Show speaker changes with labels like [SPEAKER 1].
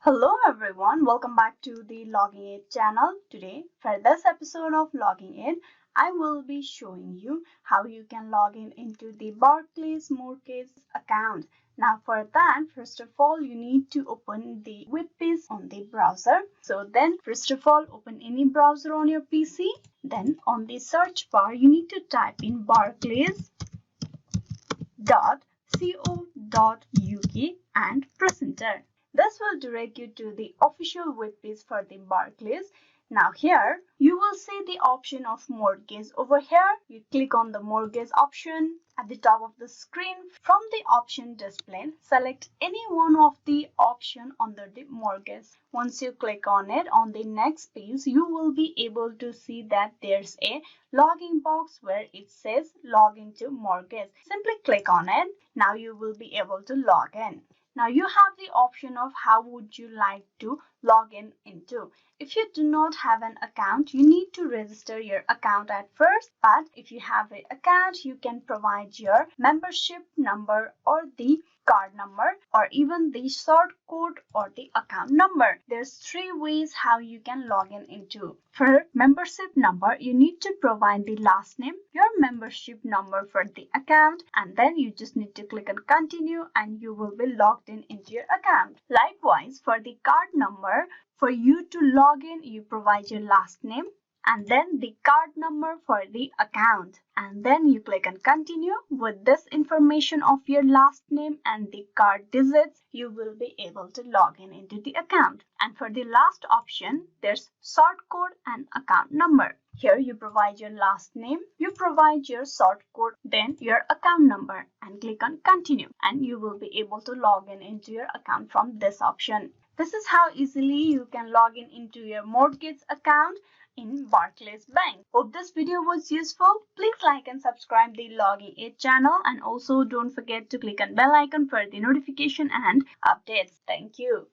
[SPEAKER 1] Hello everyone, welcome back to the Logging Aid channel. Today, for this episode of Logging Aid, I will be showing you how you can log in into the Barclays Mortgage Account. Now for that, first of all, you need to open the web page on the browser. So then, first of all, open any browser on your PC. Then on the search bar, you need to type in barclays.co.uk and press enter. This will direct you to the official web page for the Barclays. Now here, you will see the option of mortgage. Over here, you click on the mortgage option at the top of the screen. From the option display, select any one of the option under the mortgage. Once you click on it, on the next page, you will be able to see that there's a login box where it says log into mortgage. Simply click on it. Now you will be able to log in. Now you have the option of how would you like to log in into. If you do not have an account, you need to register your account at first. But if you have an account, you can provide your membership number or the card number or even the sort code or the account number. There's three ways how you can log in into. For membership number, you need to provide the last name, your membership number for the account, and then you just need to click on continue and you will be logged in into your account. Likewise, for the card number, for you to log in, you provide your last name and then the card number for the account, and then you click on continue. With this information of your last name and the card digits, you will be able to log in into the account. And for the last option, there's sort code and account number. Here you provide your last name, you provide your sort code, then your account number, and click on continue, and you will be able to log in into your account from this option. This is how easily you can log in into your mortgage account in Barclays Bank. Hope this video was useful. Please like and subscribe the Logging Aid channel, and also don't forget to click on bell icon for the notification and updates. Thank you.